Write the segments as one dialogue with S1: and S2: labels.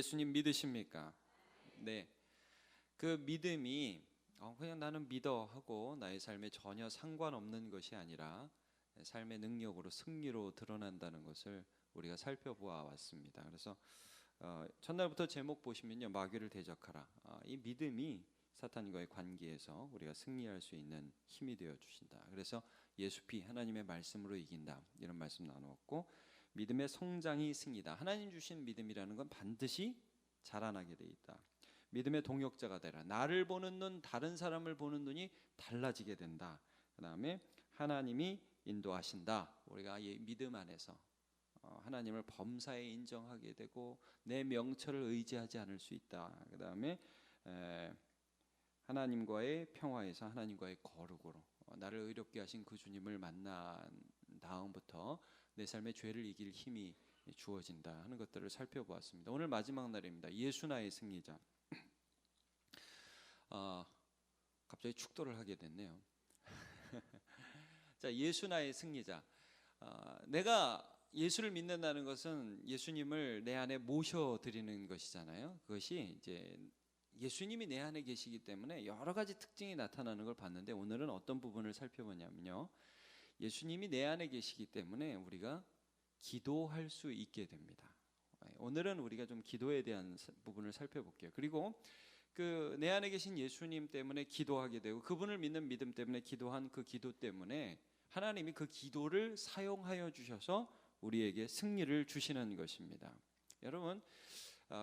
S1: 예수님 믿으십니까? 네. 그 믿음이 그냥 나는 믿어 하고 나의 삶에 전혀 상관없는 것이 아니라 삶의 능력으로 승리로 드러난다는 것을 우리가 살펴보아 왔습니다. 그래서 첫날부터 제목 보시면요, 마귀를 대적하라. 이 믿음이 사탄과의 관계에서 우리가 승리할 수 있는 힘이 되어 주신다. 그래서 예수피 하나님의 말씀으로 이긴다, 이런 말씀 나누었고, 믿음의 성장이 승리다. 하나님 주신 믿음이라는 건 반드시 자라나게 돼 있다. 믿음의 동역자가 되라. 나를 보는 눈, 다른 사람을 보는 눈이 달라지게 된다. 그 다음에 하나님이 인도하신다. 우리가 이 믿음 안에서 하나님을 범사에 인정하게 되고 내 명철을 의지하지 않을 수 있다. 그 다음에 하나님과의 평화에서 하나님과의 거룩으로 나를 의롭게 하신 그 주님을 만난 다음부터 내 삶의 죄를 이길 힘이 주어진다 하는 것들을 살펴보았습니다. 오늘 마지막 날입니다. 예수 나의 승리자. 갑자기 축도를 하게 됐네요. 자, 예수 나의 승리자. 내가 예수를 믿는다는 것은 예수님을 내 안에 모셔드리는 것이잖아요. 그것이 이제 예수님이 내 안에 계시기 때문에 여러 가지 특징이 나타나는 걸 봤는데, 오늘은 어떤 부분을 살펴보냐면요, 예수님이 내 안에 계시기 때문에 우리가 기도할 수 있게 됩니다. 오늘은 우리가 좀 기도에 대한 부분을 살펴볼게요. 그리고 그 내 안에 계신 예수님 때문에 기도하게 되고 그분을 믿는 믿음 때문에 기도한 그 기도 때문에 하나님이 그 기도를 사용하여 주셔서 우리에게 승리를 주시는 것입니다. 여러분,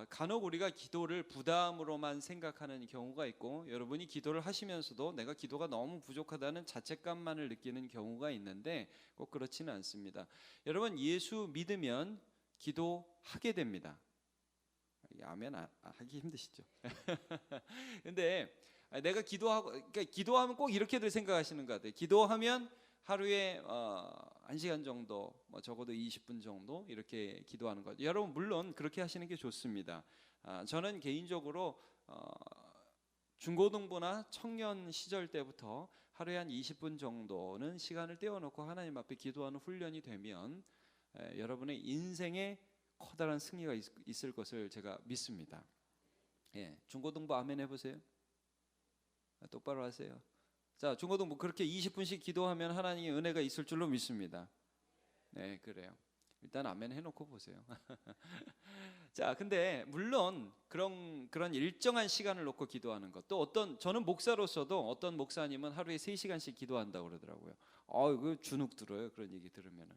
S1: 간혹 우리가 기도를 부담으로만 생각하는 경우가 있고, 여러분이 기도를 하시면서도 내가 기도가 너무 부족하다는 자책감만을 느끼는 경우가 있는데 꼭 그렇지는 않습니다. 여러분, 예수 믿으면 기도하게 됩니다. 아멘 하기 힘드시죠? 근데 내가 기도하고, 그러니까 기도하면 꼭 이렇게들 생각하시는 것 같아요. 기도하면 하루에 1시간 정도, 적어도 20분 정도 이렇게 기도하는 거죠. 여러분, 물론 그렇게 하시는 게 좋습니다. 저는 개인적으로 중고등부나 청년 시절 때부터 하루에 한 20분 정도는 시간을 떼어놓고 하나님 앞에 기도하는 훈련이 되면 여러분의 인생에 커다란 승리가 있을 것을 제가 믿습니다. 중고등부 아멘 해보세요. 똑바로 하세요. 자, 중고등부 그렇게 20분씩 기도하면 하나님의 은혜가 있을 줄로 믿습니다. 네, 그래요. 일단 아멘 해놓고 보세요. 자, 근데 물론 그런 일정한 시간을 놓고 기도하는 것, 또 저는 목사로서도 어떤 목사님은 하루에 3시간씩 기도한다고 그러더라고요. 이거 주눅 들어요, 그런 얘기 들으면은.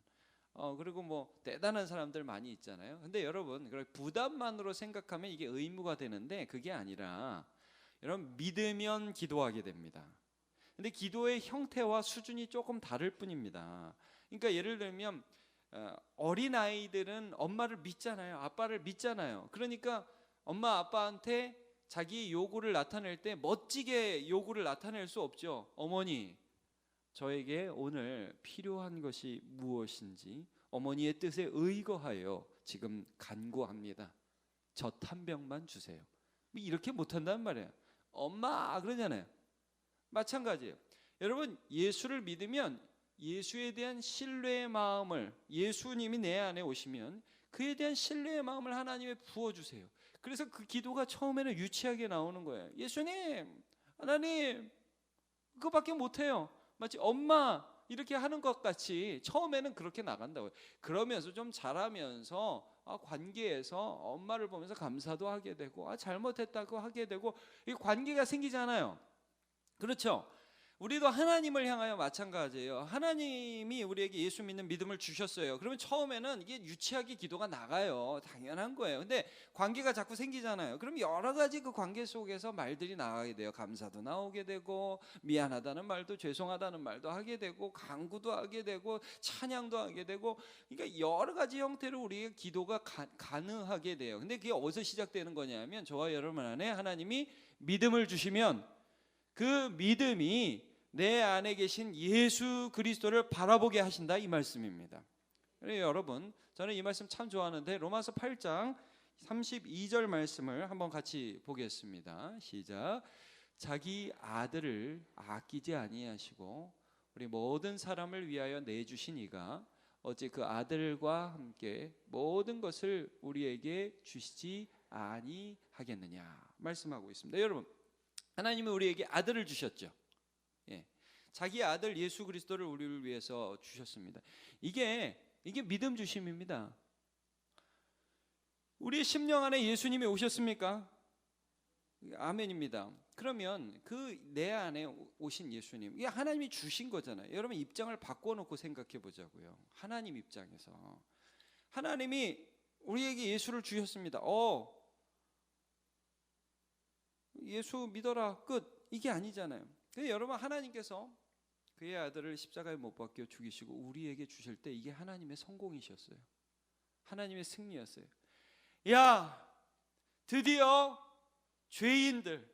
S1: 그리고 뭐 대단한 사람들 많이 있잖아요. 근데 여러분, 부담만으로 생각하면 이게 의무가 되는데 그게 아니라, 여러분, 믿으면 기도하게 됩니다. 근데 기도의 형태와 수준이 조금 다를 뿐입니다. 그러니까 예를 들면 어린 아이들은 엄마를 믿잖아요. 아빠를 믿잖아요. 그러니까 엄마 아빠한테 자기 요구를 나타낼 때 멋지게 요구를 나타낼 수 없죠. 어머니, 저에게 오늘 필요한 것이 무엇인지 어머니의 뜻에 의거하여 지금 간구합니다. 젖 한 병만 주세요. 이렇게 못한단 말이에요. 엄마 그러잖아요. 마찬가지예요. 여러분, 예수를 믿으면 예수에 대한 신뢰의 마음을, 예수님이 내 안에 오시면 그에 대한 신뢰의 마음을 하나님에 부어주세요. 그래서 그 기도가 처음에는 유치하게 나오는 거예요. 예수님, 하나님, 그거밖에 못해요. 마치 엄마 이렇게 하는 것 같이 처음에는 그렇게 나간다고요. 그러면서 좀 자라면서 관계에서 엄마를 보면서 감사도 하게 되고 잘못했다고 하게 되고, 이 관계가 생기잖아요. 그렇죠? 우리도 하나님을 향하여 마찬가지예요. 하나님이 우리에게 예수 믿는 믿음을 주셨어요. 그러면 처음에는 이게 유치하게 기도가 나가요. 당연한 거예요. 근데 관계가 자꾸 생기잖아요. 그럼 여러 가지 그 관계 속에서 말들이 나가게 돼요. 감사도 나오게 되고, 미안하다는 말도, 죄송하다는 말도 하게 되고, 간구도 하게 되고, 찬양도 하게 되고, 그러니까 여러 가지 형태로 우리의 기도가 가능하게 돼요. 근데 그게 어디서 시작되는 거냐면, 저와 여러분 안에 하나님이 믿음을 주시면 그 믿음이 내 안에 계신 예수 그리스도를 바라보게 하신다, 이 말씀입니다. 그래서 여러분, 저는 이 말씀 참 좋아하는데 로마서 8장 32절 말씀을 한번 같이 보겠습니다. 시작. 자기 아들을 아끼지 아니하시고 우리 모든 사람을 위하여 내주신 이가 어찌 그 아들과 함께 모든 것을 우리에게 주시지 아니하겠느냐 말씀하고 있습니다. 여러분, 하나님은 우리에게 아들을 주셨죠. 예, 자기 아들 예수 그리스도를 우리를 위해서 주셨습니다. 이게 믿음 주심입니다. 우리의 심령 안에 예수님이 오셨습니까? 아멘입니다. 그러면 그 내 안에 오신 예수님, 이게 하나님이 주신 거잖아요. 여러분, 입장을 바꿔놓고 생각해 보자고요. 하나님 입장에서 하나님이 우리에게 예수를 주셨습니다. 예수 믿어라 끝, 이게 아니잖아요. 근데 여러분, 하나님께서 그의 아들을 십자가에 못 박혀 죽이시고 우리에게 주실 때 이게 하나님의 성공이셨어요. 하나님의 승리였어요. 야, 드디어 죄인들,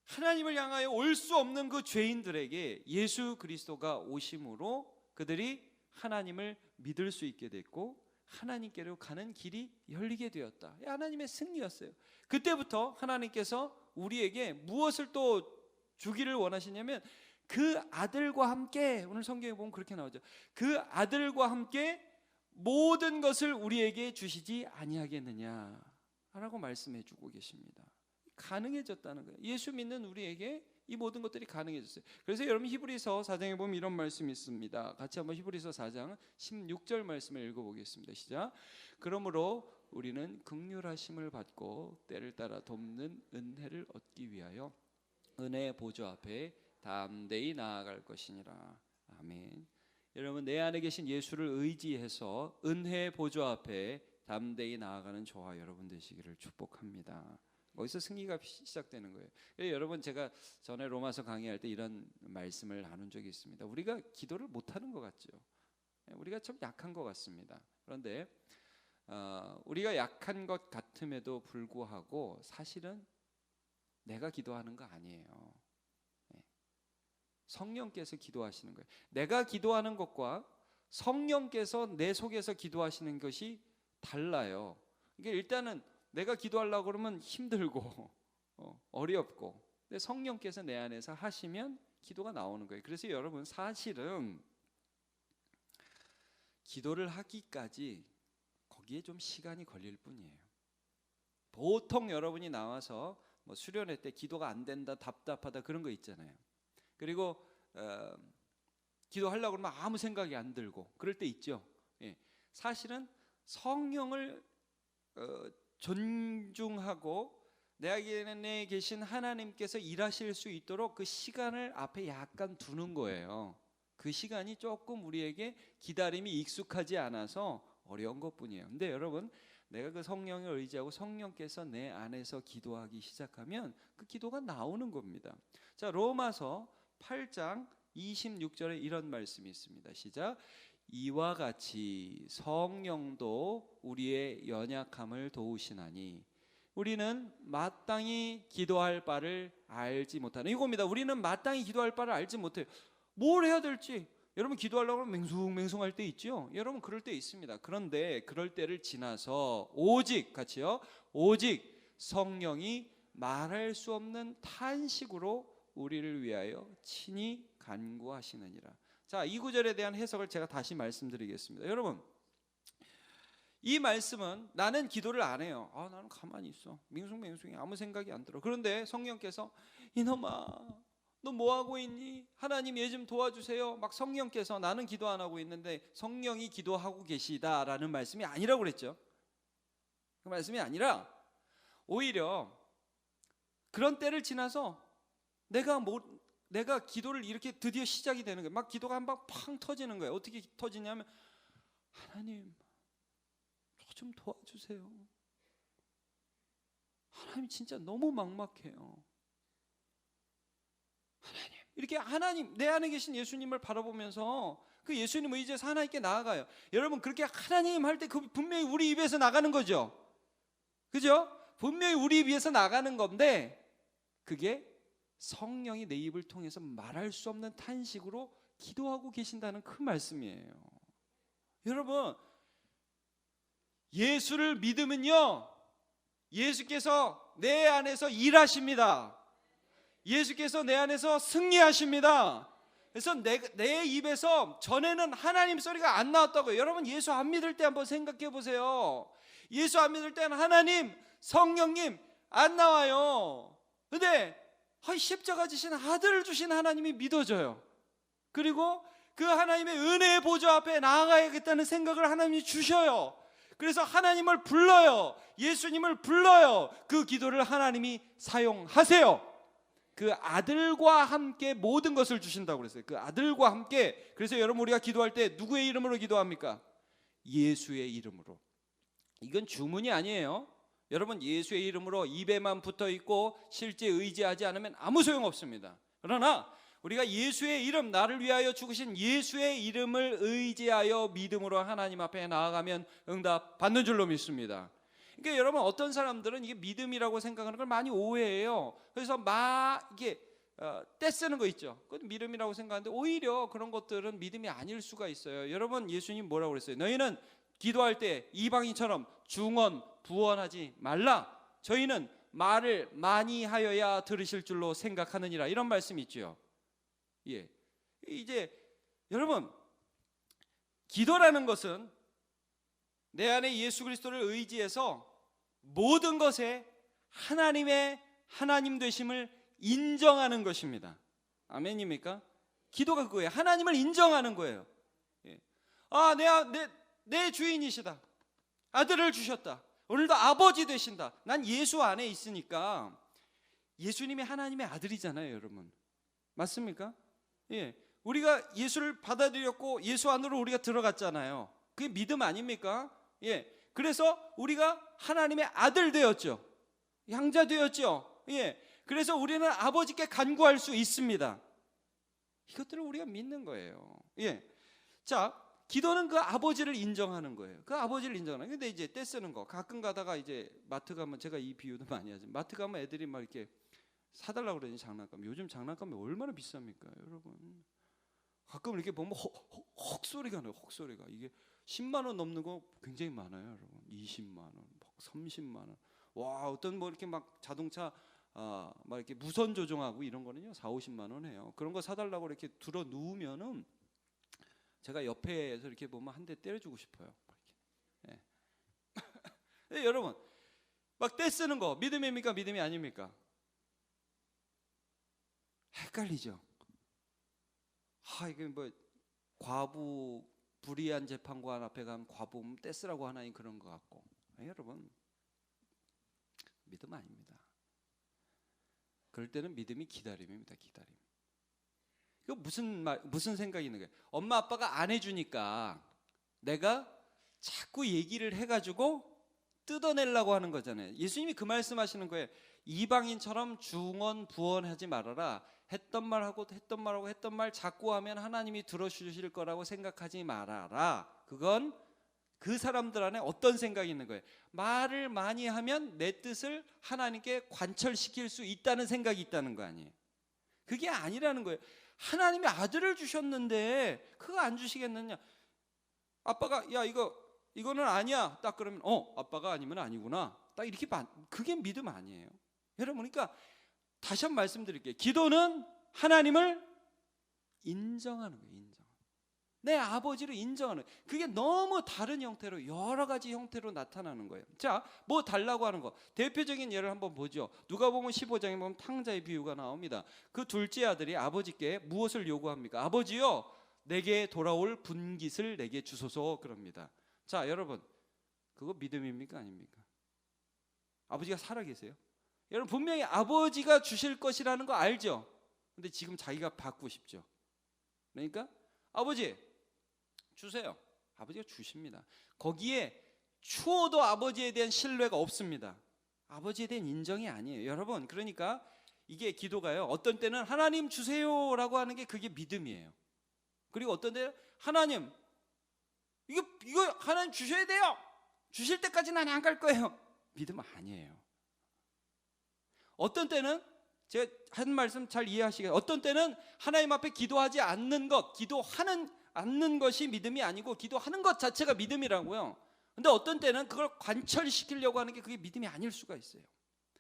S1: 하나님을 향하여 올 수 없는 그 죄인들에게 예수 그리스도가 오심으로 그들이 하나님을 믿을 수 있게 됐고 하나님께로 가는 길이 열리게 되었다. 하나님의 승리였어요. 그때부터 하나님께서 우리에게 무엇을 또 주기를 원하시냐면 그 아들과 함께, 오늘 성경에 보면 그렇게 나오죠. 그 아들과 함께 모든 것을 우리에게 주시지 아니하겠느냐 라고 말씀해 주고 계십니다. 가능해졌다는 거예요. 예수 믿는 우리에게 이 모든 것들이 가능해졌어요. 그래서 여러분, 히브리서 4장에 보면 이런 말씀이 있습니다. 같이 한번 히브리서 4장 16절 말씀을 읽어보겠습니다. 시작. 그러므로 우리는 긍휼하심을 받고 때를 따라 돕는 은혜를 얻기 위하여 은혜의 보좌 앞에 담대히 나아갈 것이니라. 아멘. 여러분, 내 안에 계신 예수를 의지해서 은혜의 보좌 앞에 담대히 나아가는 저와 여러분 되시기를 축복합니다. 거기서 승리가 시작되는 거예요. 여러분, 제가 전에 로마서 강의할 때 이런 말씀을 나눈 적이 있습니다. 우리가 기도를 못하는 것 같죠. 우리가 좀 약한 것 같습니다. 그런데 우리가 약한 것 같음에도 불구하고 사실은 내가 기도하는 거 아니에요. 성령께서 기도하시는 거예요. 내가 기도하는 것과 성령께서 내 속에서 기도하시는 것이 달라요. 이게 일단은 내가 기도하려고 그러면 힘들고 어렵고, 근데 성령께서 내 안에서 하시면 기도가 나오는 거예요. 그래서 여러분, 사실은 기도를 하기까지 거기에 좀 시간이 걸릴 뿐이에요. 보통 여러분이 나와서 뭐 수련회 때 기도가 안 된다, 답답하다 그런 거 있잖아요. 그리고 기도하려고 그러면 아무 생각이 안 들고 그럴 때 있죠. 사실은 성령을 존중하고 내 안에 계신 하나님께서 일하실 수 있도록 그 시간을 앞에 약간 두는 거예요. 그 시간이 조금 우리에게 기다림이 익숙하지 않아서 어려운 것뿐이에요. 근데 여러분, 내가 그 성령을 의지하고 성령께서 내 안에서 기도하기 시작하면 그 기도가 나오는 겁니다. 자, 로마서 8장 26절에 이런 말씀이 있습니다. 시작. 이와 같이 성령도 우리의 연약함을 도우시나니 우리는 마땅히 기도할 바를 알지 못하는, 이겁니다. 우리는 마땅히 기도할 바를 알지 못해요. 뭘 해야 될지. 여러분, 기도하려고 하면 맹숭맹숭할 때 있죠. 여러분, 그럴 때 있습니다. 그런데 그럴 때를 지나서 오직, 같이요, 오직 성령이 말할 수 없는 탄식으로 우리를 위하여 친히 간구하시느니라. 자, 이 구절에 대한 해석을 제가 다시 말씀드리겠습니다. 여러분, 이 말씀은 나는 기도를 안 해요. 나는 가만히 있어. 맹숭맹숭해. 아무 생각이 안 들어. 그런데 성령께서 이놈아, 너 뭐하고 있니? 하나님 얘 좀 도와주세요. 막 성령께서, 나는 기도 안 하고 있는데 성령이 기도하고 계시다라는 말씀이 아니라고 그랬죠. 그 말씀이 아니라 오히려 그런 때를 지나서 내가 기도를 이렇게 드디어 시작이 되는 거예요. 막 기도가 한 방 팡 터지는 거예요. 어떻게 터지냐면, 하나님 저 좀 도와주세요. 하나님 진짜 너무 막막해요. 하나님, 이렇게 하나님, 내 안에 계신 예수님을 바라보면서 그 예수님 의지해서 하나님께 나아가요. 여러분, 그렇게 하나님 할 때 그 분명히 우리 입에서 나가는 거죠. 그죠? 분명히 우리 입에서 나가는 건데 그게 성령이 내 입을 통해서 말할 수 없는 탄식으로 기도하고 계신다는 그 말씀이에요. 여러분, 예수를 믿으면요, 예수께서 내 안에서 일하십니다. 예수께서 내 안에서 승리하십니다. 그래서 내 입에서 전에는 하나님 소리가 안 나왔다고요. 여러분, 예수 안 믿을 때 한번 생각해 보세요. 예수 안 믿을 때는 하나님, 성령님 안 나와요. 근데 십자가 지신 아들을 주신 하나님이 믿어져요. 그리고 그 하나님의 은혜의 보좌 앞에 나아가야겠다는 생각을 하나님이 주셔요. 그래서 하나님을 불러요. 예수님을 불러요. 그 기도를 하나님이 사용하세요. 그 아들과 함께 모든 것을 주신다고 그랬어요. 그 아들과 함께. 그래서 여러분, 우리가 기도할 때 누구의 이름으로 기도합니까? 예수의 이름으로. 이건 주문이 아니에요. 여러분, 예수의 이름으로 입에만 붙어 있고 실제 의지하지 않으면 아무 소용 없습니다. 그러나 우리가 예수의 이름, 나를 위하여 죽으신 예수의 이름을 의지하여 믿음으로 하나님 앞에 나아가면 응답 받는 줄로 믿습니다. 그러니까 여러분, 어떤 사람들은 이게 믿음이라고 생각하는 걸 많이 오해해요. 그래서 이게 떼쓰는 거 있죠. 그건 믿음이라고 생각하는데 오히려 그런 것들은 믿음이 아닐 수가 있어요. 여러분, 예수님 뭐라고 그랬어요? 너희는 기도할 때 이방인처럼 중언 부언하지 말라. 저희는 말을 많이 하여야 들으실 줄로 생각하느니라. 이런 말씀이 있죠. 예. 이제 여러분, 기도라는 것은 내 안에 예수 그리스도를 의지해서 모든 것에 하나님의 하나님 되심을 인정하는 것입니다. 아멘입니까? 기도가 그거예요. 하나님을 인정하는 거예요. 예. 내 주인이시다. 아들을 주셨다. 오늘도 아버지 되신다. 난 예수 안에 있으니까. 예수님이 하나님의 아들이잖아요, 여러분. 맞습니까? 예. 우리가 예수를 받아들였고 예수 안으로 우리가 들어갔잖아요. 그게 믿음 아닙니까? 예. 그래서 우리가 하나님의 아들 되었죠. 양자 되었죠. 예. 그래서 우리는 아버지께 간구할 수 있습니다. 이것들을 우리가 믿는 거예요. 예. 자, 기도는 그 아버지를 인정하는 거예요. 그 아버지를 인정하는. 근데 이제 떼쓰는 거. 가끔 가다가 이제 마트 가면, 제가 이 비유도 많이 하죠. 마트 가면 애들이 막 이렇게 사달라고 그러니 장난감. 요즘 장난감이 얼마나 비쌉니까, 여러분? 가끔 이렇게 보면 헉 소리가 나요. 헉 소리가. 이게 10만 원 넘는 거 굉장히 많아요, 여러분. 20만 원, 30만 원. 와, 어떤 뭐 이렇게 막 자동차 막 이렇게 무선 조종하고 이런 거는요 4, 50만 원 해요. 그런 거 사달라고 이렇게 들어 누우면은 제가 옆에서 이렇게 보면 한 대 때려주고 싶어요. 예. 네, 여러분, 막 떼쓰는 거 믿음입니까? 믿음이 아닙니까? 헷갈리죠. 이게 뭐 과부 불의한 재판관 앞에 가면 과부 떼쓰라고 하나니 그런 것 같고. 여러분, 믿음 아닙니다. 그럴 때는 믿음이 기다림입니다. 기다림. 이거 무슨 생각이 있는 거예요? 엄마 아빠가 안 해주니까 내가 자꾸 얘기를 해가지고 뜯어내려고 하는 거잖아요. 예수님이 그 말씀하시는 거예요. 이방인처럼 중언 부언하지 말아라. 했던 말 자꾸 하면 하나님이 들어주실 거라고 생각하지 말아라. 그건 그 사람들 안에 어떤 생각이 있는 거예요? 말을 많이 하면 내 뜻을 하나님께 관철시킬 수 있다는 생각이 있다는 거 아니에요? 그게 아니라는 거예요. 하나님이 아들을 주셨는데 그거 안 주시겠느냐? 아빠가 야 이거는 아니야. 딱 그러면 아빠가 아니면 아니구나. 딱 이렇게 그게 믿음 아니에요. 여러분, 그러니까 다시 한번 말씀드릴게요. 기도는 하나님을 인정하는 거예요. 내 아버지를 인정하는. 그게 너무 다른 형태로, 여러 가지 형태로 나타나는 거예요. 자, 뭐 달라고 하는 거. 대표적인 예를 한번 보죠. 누가복음 15장에 보면 탕자의 비유가 나옵니다. 그 둘째 아들이 아버지께 무엇을 요구합니까? 아버지요, 내게 돌아올 분깃을 내게 주소서 그럽니다. 자, 여러분, 그거 믿음입니까? 아닙니까? 아버지가 살아계세요. 여러분, 분명히 아버지가 주실 것이라는 거 알죠? 근데 지금 자기가 받고 싶죠. 그러니까 아버지 주세요. 아버지가 주십니다. 거기에 추워도 아버지에 대한 신뢰가 없습니다. 아버지에 대한 인정이 아니에요. 여러분, 그러니까 이게 기도가요, 어떤 때는 하나님 주세요라고 하는 게 그게 믿음이에요. 그리고 어떤 때는 하나님 이거 하나님 주셔야 돼요. 주실 때까지는 안 갈 거예요. 믿음 아니에요. 어떤 때는 제가 한 말씀 잘 이해하시겠어요? 어떤 때는 하나님 앞에 기도하지 않는 것, 기도하는 않는 것이 믿음이 아니고 기도하는 것 자체가 믿음이라고요. 근데 어떤 때는 그걸 관철시키려고 하는 게 그게 믿음이 아닐 수가 있어요.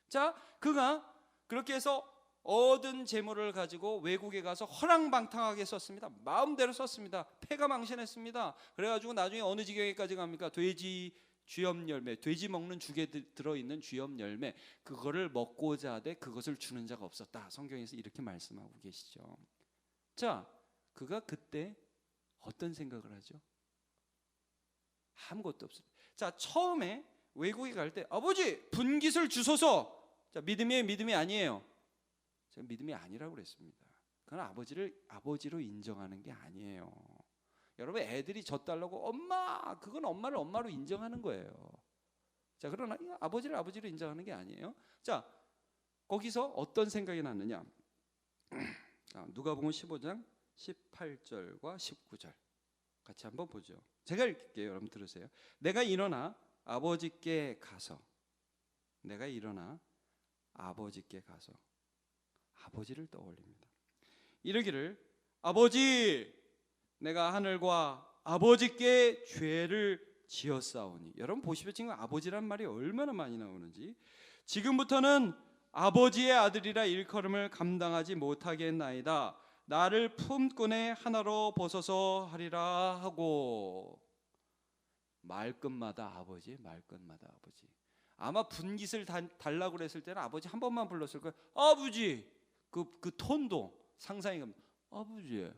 S1: 자, 그가 그렇게 해서 얻은 재물을 가지고 외국에 가서 허랑방탕하게 썼습니다. 마음대로 썼습니다. 패가 망신했습니다. 그래가지고 나중에 어느 지경에까지 갑니까? 돼지 쥐염 열매, 돼지 먹는 죽에 들어있는 쥐염 열매, 그거를 먹고자 하되 그것을 주는 자가 없었다. 성경에서 이렇게 말씀하고 계시죠. 자, 그가 그때 어떤 생각을 하죠? 아무것도 없습니다. 자, 처음에 외국에 갈 때 아버지 분깃을 주소서. 자, 믿음이에요, 믿음이 아니에요? 제가 믿음이 아니라고 그랬습니다. 그건 아버지를 아버지로 인정하는 게 아니에요. 여러분, 애들이 젖달라고 엄마, 그건 엄마를 엄마로 인정하는 거예요. 자, 그러나 아버지를 아버지로 인정하는 게 아니에요. 자, 거기서 어떤 생각이 났느냐? 자, 누가복음 15장 18절과 19절 같이 한번 보죠. 제가 읽을게요. 여러분 들으세요. 내가 일어나 아버지께 가서 아버지를 떠올립니다. 이르기를 아버지, 내가 하늘과 아버지께 죄를 지었사오니. 여러분 보시면 지금 아버지란 말이 얼마나 많이 나오는지. 지금부터는 아버지의 아들이라 일컬음을 감당하지 못하게 했나이다. 나를 품꾼의 하나로 보소서 하리라 하고. 말끝마다 아버지, 말끝마다 아버지. 아마 분깃을 달라고 그랬을 때는 아버지 한 번만 불렀을 거예요. 아버지. 그 톤도 상상이 갑니다. 아버지,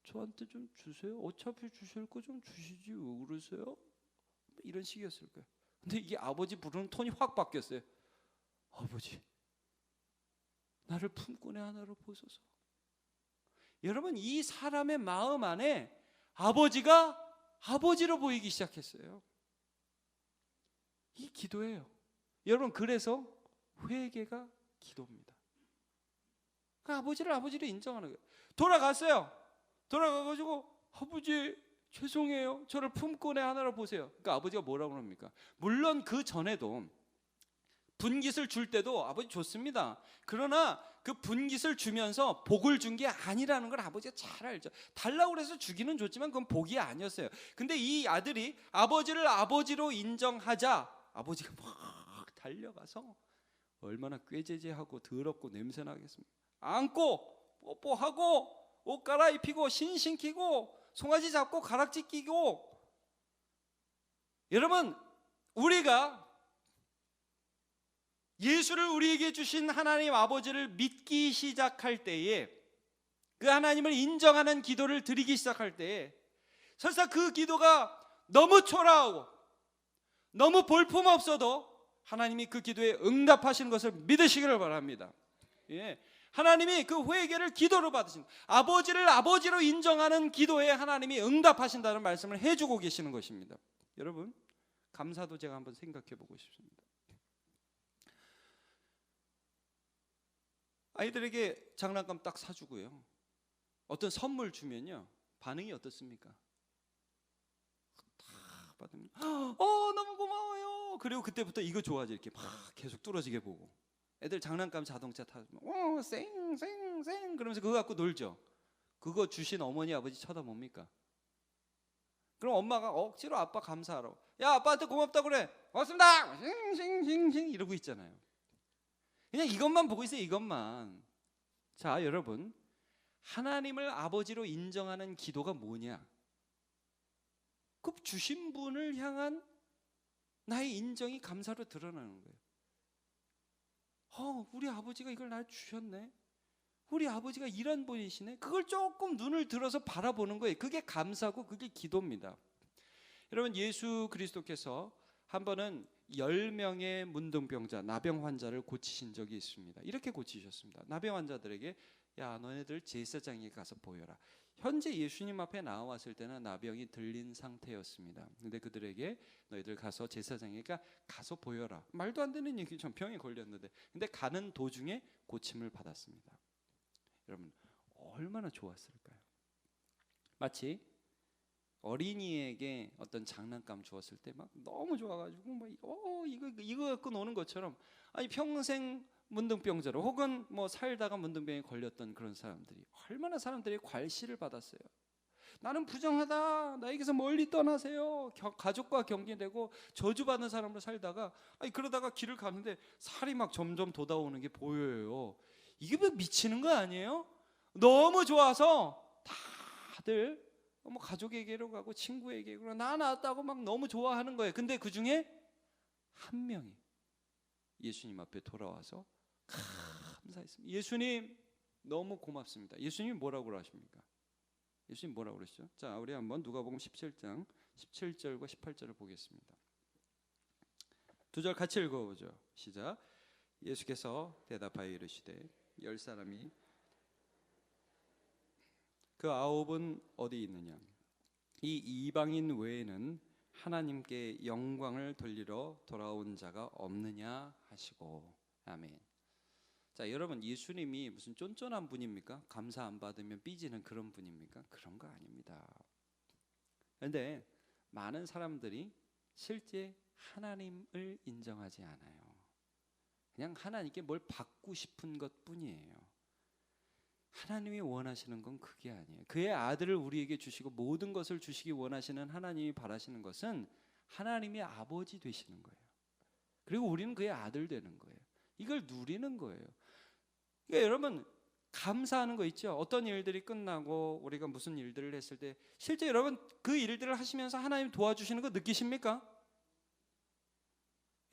S1: 저한테 좀 주세요. 어차피 주실 거 좀 주시지 왜 그러세요? 이런 식이었을 거예요. 근데 이게 아버지 부르는 톤이 확 바뀌었어요. 아버지, 나를 품꾼의 하나로 보소서. 여러분, 이 사람의 마음 안에 아버지가 아버지로 보이기 시작했어요. 이 기도예요. 여러분, 그래서 회개가 기도입니다. 그러니까 아버지를 아버지로 인정하는 거예요. 돌아갔어요. 돌아가가지고 아버지 죄송해요. 저를 품꾼의 하나로 보세요. 그러니까 아버지가 뭐라고 합니까? 물론 그 전에도 분깃을 줄 때도 아버지 좋습니다. 그러나 그 분깃을 주면서 복을 준 게 아니라는 걸 아버지가 잘 알죠. 달라고 해서 주기는 줬지만 그건 복이 아니었어요. 근데 이 아들이 아버지를 아버지로 인정하자 아버지가 막 달려가서 얼마나 꾀죄죄하고 더럽고 냄새나겠습니까? 안고 뽀뽀하고 옷 갈아입히고 신신키고 송아지 잡고 가락지 끼고. 여러분, 우리가 예수를 우리에게 주신 하나님 아버지를 믿기 시작할 때에, 그 하나님을 인정하는 기도를 드리기 시작할 때에 설사 그 기도가 너무 초라하고 너무 볼품없어도 하나님이 그 기도에 응답하시는 것을 믿으시기를 바랍니다. 예. 하나님이 그 회개를 기도로 받으신, 아버지를 아버지로 인정하는 기도에 하나님이 응답하신다는 말씀을 해주고 계시는 것입니다. 여러분, 감사도 제가 한번 생각해 보고 싶습니다. 아이들에게 장난감 딱 사주고요, 어떤 선물 주면요, 반응이 어떻습니까? 다 받으면 너무 고마워요. 그리고 그때부터 이거 좋아하지, 이렇게 막 계속 뚫어지게 보고. 애들 장난감 자동차 타면 쌩쌩쌩 그러면서 그거 갖고 놀죠. 그거 주신 어머니 아버지 쳐다봅니까? 그럼 엄마가 억지로 아빠 감사하라고, 야 아빠한테 고맙다고 그래, 고맙습니다 싱싱싱싱 이러고 있잖아요. 그냥 이것만 보고 있어요, 이것만. 자, 여러분, 하나님을 아버지로 인정하는 기도가 뭐냐? 그 주신 분을 향한 나의 인정이 감사로 드러나는 거예요. 우리 아버지가 이걸 날 주셨네, 우리 아버지가 이런 분이시네. 그걸 조금 눈을 들어서 바라보는 거예요. 그게 감사고 그게 기도입니다. 여러분, 예수 그리스도께서 한 번은 10명의 문둥병자, 나병 환자를 고치신 적이 있습니다. 이렇게 고치셨습니다. 나병 환자들에게, 야 너네들 제사장에게 가서 보여라. 현재 예수님 앞에 나왔을 때는 나병이 들린 상태였습니다. 근데 그들에게 너희들 가서 제사장에게 가서 보여라. 말도 안 되는 얘기죠. 병에 걸렸는데. 근데 가는 도중에 고침을 받았습니다. 여러분, 얼마나 좋았을까요? 마치 어린이에게 어떤 장난감 주었을 때 막 너무 좋아가지고 막 이거 갖고 노는 것처럼, 아니 평생 문둥병자로 혹은 뭐 살다가 문둥병에 걸렸던 그런 사람들이 얼마나 사람들이 괄시를 받았어요. 나는 부정하다, 나에게서 멀리 떠나세요, 가족과 경계되고 저주받는 사람으로 살다가, 그러다가 길을 가는데 살이 막 점점 돋아오는 게 보여요. 이게 뭐 미치는 거 아니에요? 너무 좋아서 다들 뭐 가족에게로 가고 친구에게로 나 나왔다고 막 너무 좋아하는 거예요. 근데 그 중에 한 명이 예수님 앞에 돌아와서 감사했습니다. 예수님 너무 고맙습니다. 예수님이 뭐라고 하십니까? 예수님 뭐라고 그러시죠? 자, 우리 한번 누가복음 17장 17절과 18절을 보겠습니다. 두 절 같이 읽어보죠. 시작. 예수께서 대답하여 이르시되 10사람이 그 9은 어디 있느냐? 이 이방인 외에는 하나님께 영광을 돌리러 돌아온 자가 없느냐 하시고. 아멘. 자, 여러분, 예수님이 무슨 쫀쫀한 분입니까? 감사 안 받으면 삐지는 그런 분입니까? 그런 거 아닙니다. 그런데 많은 사람들이 실제 하나님을 인정하지 않아요. 그냥 하나님께 뭘 받고 싶은 것뿐이에요. 하나님이 원하시는 건 그게 아니에요. 그의 아들을 우리에게 주시고 모든 것을 주시기 원하시는 하나님이 바라시는 것은 하나님의 아버지 되시는 거예요. 그리고 우리는 그의 아들 되는 거예요. 이걸 누리는 거예요. 그러니까 여러분, 감사하는 거 있죠. 어떤 일들이 끝나고 우리가 무슨 일들을 했을 때 실제 여러분 그 일들을 하시면서 하나님 도와주시는 거 느끼십니까?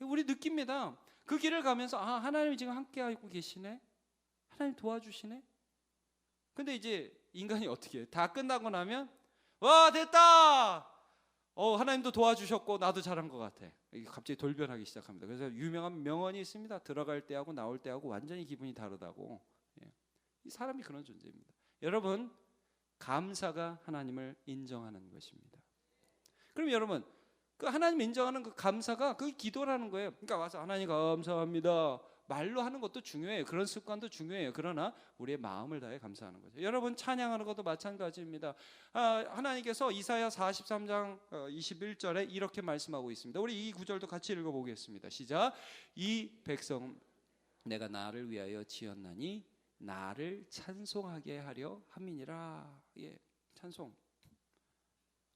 S1: 우리 느낍니다. 그 길을 가면서 하나님이 지금 함께하고 계시네, 하나님 도와주시네. 근데 이제 인간이 어떻게 해요? 다 끝나고 나면 와 됐다, 하나님도 도와주셨고 나도 잘한 것 같아. 이게 갑자기 돌변하기 시작합니다. 그래서 유명한 명언이 있습니다. 들어갈 때하고 나올 때하고 완전히 기분이 다르다고. 이 사람이 그런 존재입니다. 여러분, 감사가 하나님을 인정하는 것입니다. 그럼 여러분, 그 하나님 인정하는 그 감사가 그 기도라는 거예요. 그러니까 와서 하나님 감사합니다 말로 하는 것도 중요해요. 그런 습관도 중요해요. 그러나 우리의 마음을 다해 감사하는 거죠. 여러분, 찬양하는 것도 마찬가지입니다. 하나님께서 이사야 43장 21절에 이렇게 말씀하고 있습니다. 우리 이 구절도 같이 읽어보겠습니다. 시작. 이 백성 내가 나를 위하여 지었나니 나를 찬송하게 하려 함이니라. 예, 찬송.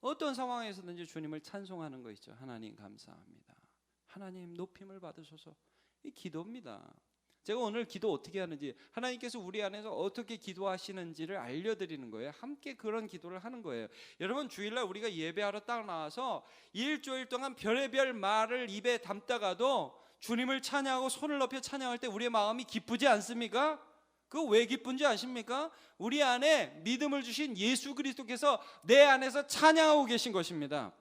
S1: 어떤 상황에서든지 주님을 찬송하는 거 있죠. 하나님 감사합니다, 하나님 높임을 받으소서. 이 기도입니다. 제가 오늘 기도 어떻게 하는지, 하나님께서 우리 안에서 어떻게 기도하시는지를 알려드리는 거예요. 함께 그런 기도를 하는 거예요. 여러분, 주일날 우리가 예배하러 딱 나와서 일주일 동안 별의별 말을 입에 담다가도 주님을 찬양하고 손을 높여 찬양할 때 우리의 마음이 기쁘지 않습니까? 그거 왜 기쁜지 아십니까? 우리 안에 믿음을 주신 예수 그리스도께서 내 안에서 찬양하고 계신 것입니다.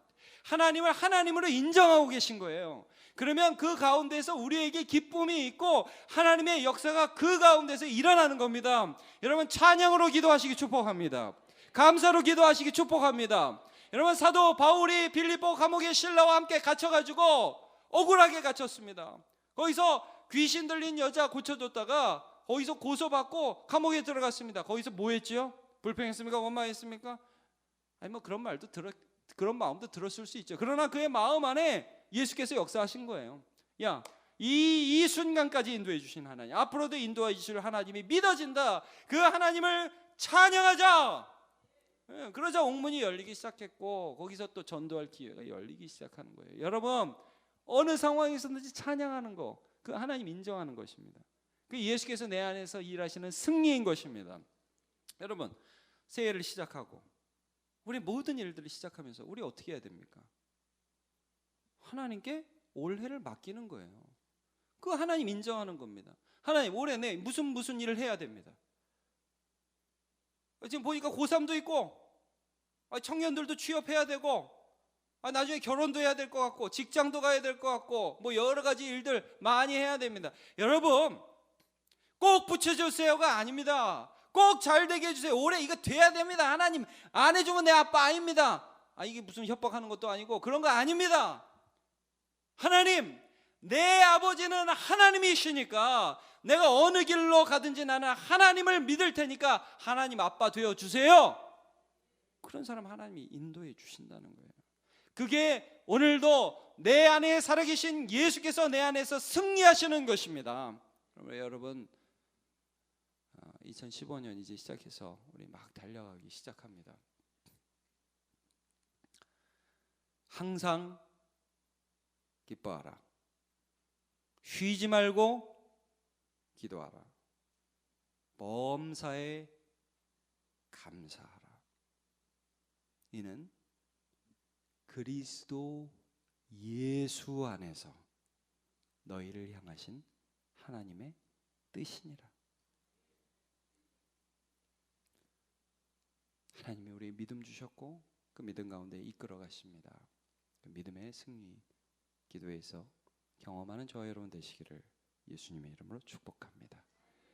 S1: 하나님을 하나님으로 인정하고 계신 거예요. 그러면 그 가운데서 우리에게 기쁨이 있고 하나님의 역사가 그 가운데서 일어나는 겁니다. 여러분, 찬양으로 기도하시기 축복합니다. 감사로 기도하시기 축복합니다. 여러분, 사도 바울이 빌립보 감옥에 신라와 함께 갇혀가지고 억울하게 갇혔습니다. 거기서 귀신 들린 여자 고쳐줬다가 거기서 고소받고 감옥에 들어갔습니다. 거기서 뭐 했지요? 불평했습니까? 원망했습니까? 아니 뭐 그런 마음도 들었을 수 있죠. 그러나 그의 마음 안에 예수께서 역사하신 거예요. 야, 이 순간까지 인도해 주신 하나님, 앞으로도 인도해 주실 하나님이 믿어진다. 그 하나님을 찬양하자. 그러자 옥문이 열리기 시작했고 거기서 또 전도할 기회가 열리기 시작하는 거예요. 여러분, 어느 상황에서든지 찬양하는 거, 그 하나님 인정하는 것입니다. 그 예수께서 내 안에서 일하시는 승리인 것입니다. 여러분, 새해를 시작하고 우리 모든 일들을 시작하면서 우리 어떻게 해야 됩니까? 하나님께 올해를 맡기는 거예요. 그 하나님 인정하는 겁니다. 하나님, 올해 내 무슨 일을 해야 됩니다. 지금 보니까 고3도 있고 청년들도 취업해야 되고 나중에 결혼도 해야 될 것 같고 직장도 가야 될 것 같고 뭐 여러 가지 일들 많이 해야 됩니다. 여러분, 꼭 붙여주세요가 아닙니다. 꼭 잘 되게 해주세요. 올해 이거 돼야 됩니다. 하나님 안 해주면 내 아빠 아닙니다. 이게 무슨 협박하는 것도 아니고 그런 거 아닙니다. 하나님, 내 아버지는 하나님이시니까 내가 어느 길로 가든지 나는 하나님을 믿을 테니까 하나님 아빠 되어주세요. 그런 사람 하나님이 인도해 주신다는 거예요. 그게 오늘도 내 안에 살아계신 예수께서 내 안에서 승리하시는 것입니다. 여러분, 2015년 이제 시작해서 우리 막 달려가기 시작합니다. 항상 기뻐하라. 쉬지 말고 기도하라. 범사에 감사하라. 이는 그리스도 예수 안에서 너희를 향하신 하나님의 뜻이니라. 하나님이 우리 믿음 주셨고 그 믿음 가운데 이끌어 가십니다. 그 믿음의 승리 기도에서 경험하는 저와 여러분 되시기를 예수님의 이름으로 축복합니다.